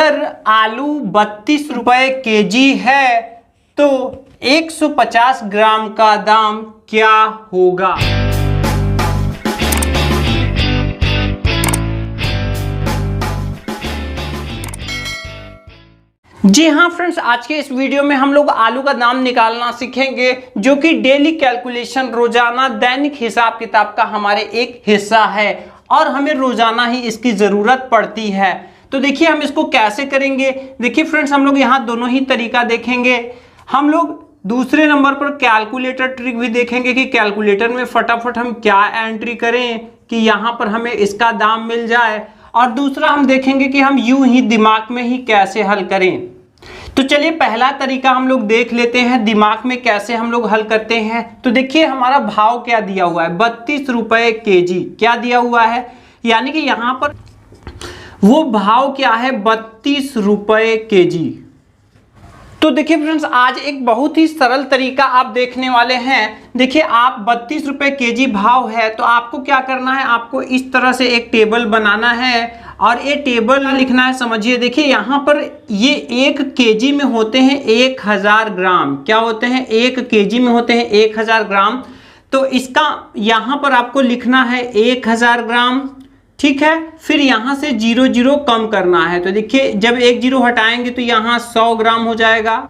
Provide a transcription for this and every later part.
अगर आलू 32 रुपए केजी है तो 150 ग्राम का दाम क्या होगा? जी हाँ फ्रेंड्स, आज के इस वीडियो में हम लोग आलू का दाम निकालना सीखेंगे, जो कि डेली कैलकुलेशन, रोजाना दैनिक हिसाब किताब का हमारे एक हिस्सा है और हमें रोजाना ही इसकी जरूरत पड़ती है। तो देखिए हम इसको कैसे करेंगे। देखिए फ्रेंड्स, हम लोग यहाँ दोनों ही तरीका देखेंगे। हम लोग दूसरे नंबर पर कैलकुलेटर ट्रिक भी देखेंगे कि कैलकुलेटर में फटाफट हम क्या एंट्री करें कि यहाँ पर हमें इसका दाम मिल जाए, और दूसरा हम देखेंगे कि हम यूं ही दिमाग में ही कैसे हल करें। तो चलिए पहला तरीका हम लोग देख लेते हैं, दिमाग में कैसे हम लोग हल करते हैं। तो देखिए हमारा भाव क्या दिया हुआ है, 32 रुपए केजी क्या दिया हुआ है, यानी कि यहाँ पर वो भाव क्या है, 32 रुपए केजी। तो देखिए फ्रेंड्स, आज एक बहुत ही सरल तरीका आप देखने वाले हैं। देखिए आप 32 रुपए केजी भाव है तो आपको क्या करना है, आपको इस तरह से एक टेबल बनाना है और ये टेबल लिखना है। समझिए, देखिए यहाँ पर ये 1 केजी में होते हैं 1000 ग्राम। क्या होते हैं? 1 केजी में होते हैं 1000 ग्राम। तो इसका यहाँ पर आपको लिखना है 1000 ग्राम, ठीक है। फिर यहाँ से 0 0 कम करना है। तो देखिए जब 1 0 हटाएंगे तो यहाँ 100 ग्राम हो जाएगा,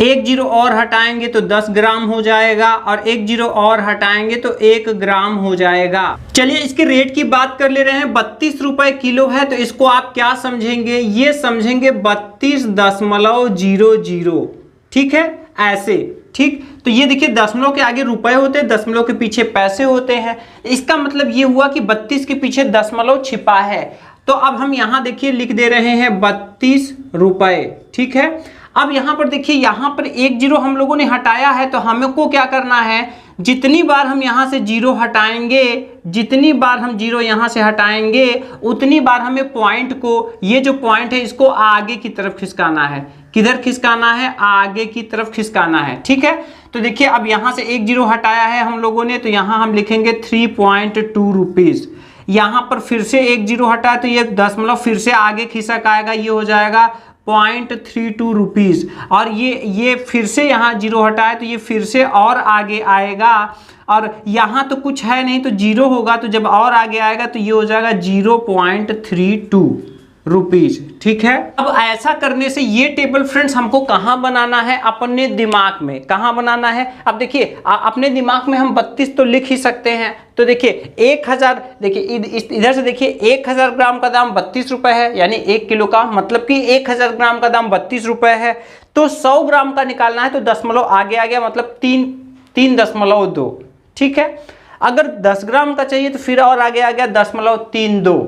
1 0 और हटाएंगे तो 10 ग्राम हो जाएगा, और 1 0 और हटाएंगे तो 1 ग्राम हो जाएगा। चलिए इसके रेट की बात कर ले रहे हैं। 32 रुपए किलो है तो इसको आप क्या समझेंगे, ये समझेंगे 32.00, ठीक है, ऐसे, ठीक। तो ये देखिए दशमलव के आगे रुपए होते हैं, दशमलव के पीछे पैसे होते हैं। इसका मतलब ये हुआ कि 32 के पीछे दशमलव छिपा है। तो अब हम यहाँ देखिए लिख दे रहे हैं 32 रुपए, ठीक है। अब यहाँ पर देखिए, यहाँ पर 1 0 हम लोगों ने हटाया है तो हमको क्या करना है, जितनी बार हम यहाँ से 0 हटाएंगे, जितनी बार हम 0 यहाँ से हटाएंगे उतनी बार हमें पॉइंट को, ये जो पॉइंट है इसको आगे की तरफ खिसकाना है। किधर खिसकाना है? आगे की तरफ खिसकाना है, ठीक है। तो देखिए अब यहाँ से 1 0 हटाया है हम लोगों ने, तो यहाँ हम लिखेंगे 3.2 रुपीज। यहाँ पर फिर से 1 0 हटा तो ये दशमलव फिर से आगे खिसक आएगा, ये हो जाएगा 0.32 रुपीज। और ये फिर से यहाँ 0 हटाए तो ये फिर से और आगे आएगा, और यहाँ तो कुछ है नहीं तो 0 होगा, तो जब और आगे आएगा तो ये हो जाएगा 0.32 रुपीज, ठीक है। अब ऐसा करने से ये टेबल फ्रेंड्स हमको कहाँ बनाना है, अपने दिमाग में कहाँ बनाना है। अब देखिए अपने दिमाग में हम 32 तो लिख ही सकते हैं। तो देखिए 1000, देखिए इधर से देखिए 1000 ग्राम का दाम 32 रुपए है, यानी 1 किलो का मतलब कि 1000 ग्राम का दाम 32 रुपए है। तो 100 ग्राम का निकालना है तो दशमलव आगे आ गया, मतलब 3.2, ठीक है। अगर 10 ग्राम का चाहिए तो फिर और आगे आ गया 0.32,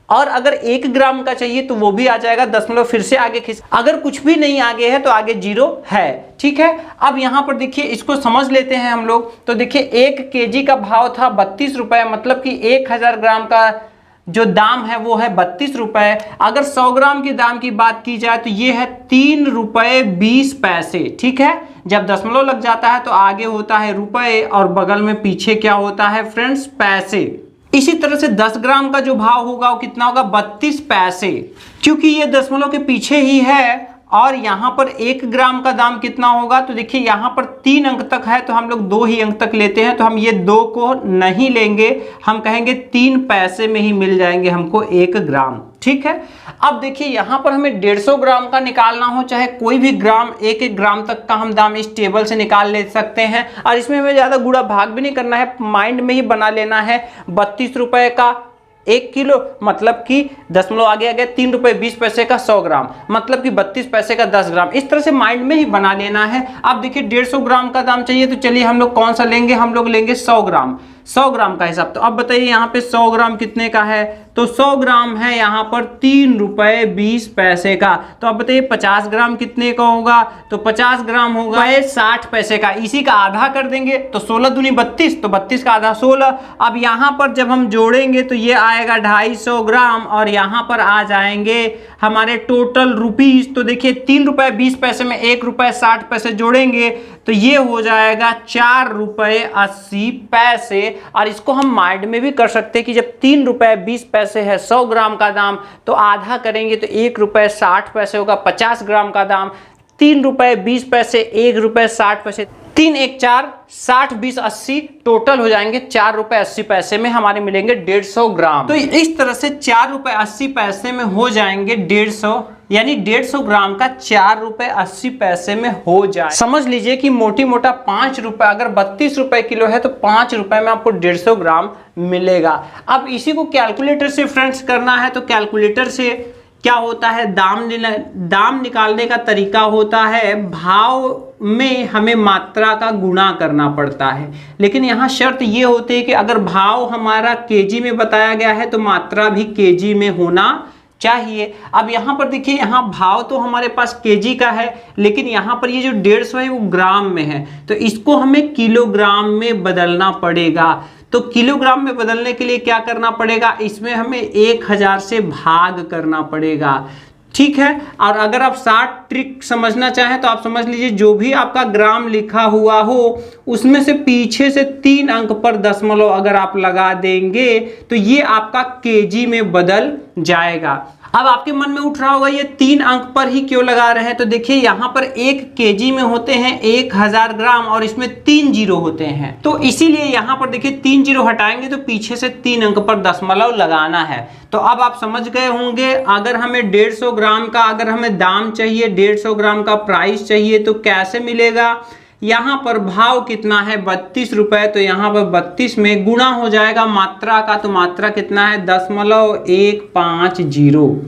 और अगर 1 ग्राम का चाहिए तो वो भी आ जाएगा दशमलव फिर से आगे खिस। अगर कुछ भी नहीं आगे है तो आगे 0 है, ठीक है। अब यहाँ पर देखिए इसको समझ लेते हैं हम लोग। तो देखिए 1 केजी का भाव था 32 रुपए, मतलब कि 1000 ग्राम का जो दाम है वो है 32 रुपए। अगर 100 ग्राम के दाम की बात की जाए तो ये है 3 रुपए 20 पैसे, ठीक है। जब दशमलव लग जाता है तो आगे होता है रुपए और बगल में पीछे क्या होता है फ्रेंड्स, पैसे। इसी तरह से 10 ग्राम का जो भाव होगा वो कितना होगा, 32 पैसे, क्योंकि ये दशमलव के पीछे ही है। और यहाँ पर 1 ग्राम का दाम कितना होगा, तो देखिए यहाँ पर 3 अंक तक है तो हम लोग 2 ही अंक तक लेते हैं, तो हम ये 2 को नहीं लेंगे, हम कहेंगे 3 पैसे में ही मिल जाएंगे हमको 1 ग्राम, ठीक है। अब देखिए यहाँ पर हमें 150 ग्राम का निकालना हो, चाहे कोई भी ग्राम, 1 ग्राम तक का हम दाम इस टेबल से निकाल ले सकते हैं। और इसमें हमें ज़्यादा गुणा भाग भी नहीं करना है, माइंड में ही बना लेना है। 32 रुपए का 1 किलो मतलब कि दशमलव आगे आ गया 3 रुपए 20 पैसे का 100 ग्राम, मतलब कि 32 पैसे का 10 ग्राम। इस तरह से माइंड में ही बना लेना है। अब देखिए 150 ग्राम का दाम चाहिए तो चलिए हम लोग कौन सा लेंगे, हम लोग लेंगे 100 ग्राम, 100 ग्राम का हिसाब। तो अब बताइए यहाँ पे 100 ग्राम कितने का है, तो 100 ग्राम है यहाँ पर 3 रुपए 20 पैसे का। तो अब बताइए 50 ग्राम कितने का होगा, तो 50 ग्राम होगा 60 पैसे का। इसी का आधा कर देंगे तो 16 दूनी 32, तो 32 का आधा 16। अब यहाँ पर जब हम जोड़ेंगे तो ये आएगा 250 ग्राम, और यहाँ पर आ जाएंगे हमारे टोटल रुपीज। तो देखिए 3 रुपए 20 पैसे में 1 रुपए 60 पैसे जोड़ेंगे तो ये हो जाएगा 4 रुपए 80 पैसे। और इसको हम माइंड में भी कर सकते हैं कि जब 3 रुपए 20 पैसे है 100 ग्राम का दाम, तो आधा करेंगे तो 1 रुपए 60 पैसे होगा 50 ग्राम का दाम। 3 रुपए 20 पैसे, 1 रुपए 60 पैसे, 3 1 4 60 20 80 टोटल हो जाएंगे 4 रुपए 80 पैसे में हमारे मिलेंगे 150 ग्राम। तो इस तरह से 4 रुपए 80 पैसे में हो जाएंगे 150, यानी 150 ग्राम का 4 रुपए 80 पैसे में हो जाए। समझ लीजिए कि मोटी मोटा 5 रुपए, अगर 32 रुपए किलो है तो 5 रुपए में आपको 150 ग्राम मिलेगा। अब इसी को कैलकुलेटर से फ्रेंड्स करना है, तो कैलकुलेटर से क्या होता है, दाम निकालने का तरीका होता है, भाव में हमें मात्रा का गुणा करना पड़ता है। लेकिन यहाँ शर्त ये होती है कि अगर भाव हमारा केजी में बताया गया है तो मात्रा भी केजी में होना चाहिए। अब यहाँ पर देखिए, यहाँ भाव तो हमारे पास केजी का है, लेकिन यहाँ पर ये जो 150 है वो ग्राम में है, तो इसको हमें किलोग्राम में बदलना पड़ेगा। तो किलोग्राम में बदलने के लिए क्या करना पड़ेगा, इसमें हमें 1000 से भाग करना पड़ेगा, ठीक है। और अगर आप शॉर्ट ट्रिक समझना चाहें तो आप समझ लीजिए, जो भी आपका ग्राम लिखा हुआ हो उसमें से पीछे से 3 अंक पर दशमलव अगर आप लगा देंगे तो ये आपका केजी में बदल जाएगा। अब आपके मन में उठ रहा होगा ये 3 अंक पर ही क्यों लगा रहे हैं, तो देखिए यहाँ पर 1 केजी में होते हैं 1000 ग्राम और इसमें 3 जीरो होते हैं, तो इसीलिए यहाँ पर देखिए 3 जीरो हटाएंगे तो पीछे से 3 अंक पर दशमलव लगाना है। तो अब आप समझ गए होंगे, अगर हमें 150 ग्राम का अगर हमें दाम चाहिए, 150 ग्राम का प्राइस चाहिए तो कैसे मिलेगा। यहाँ पर भाव कितना है 32 रुपए, तो यहाँ पर 32 में गुणा हो जाएगा मात्रा का, तो मात्रा कितना है 0.150।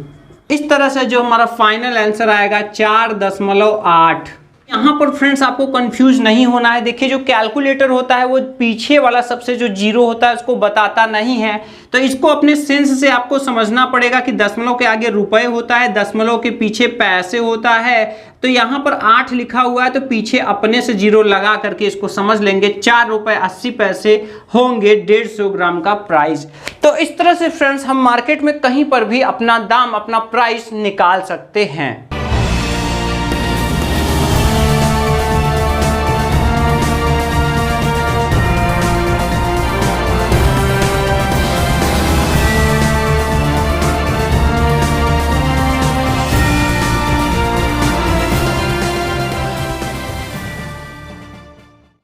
इस तरह से जो हमारा फाइनल आंसर आएगा 4.8। यहाँ पर फ्रेंड्स आपको कंफ्यूज नहीं होना है। देखिए जो कैलकुलेटर होता है वो पीछे वाला सबसे जो जीरो होता है उसको बताता नहीं है, तो इसको अपने सेंस से आपको समझना पड़ेगा कि दशमलव के आगे रुपए होता है, दशमलव के पीछे पैसे होता है। तो यहाँ पर 8 लिखा हुआ है तो पीछे अपने से जीरो लगा करके इसको समझ लेंगे 4 रुपए 80 पैसे होंगे 150 ग्राम का प्राइस। तो इस तरह से फ्रेंड्स हम मार्केट में कहीं पर भी अपना दाम, अपना प्राइस निकाल सकते हैं।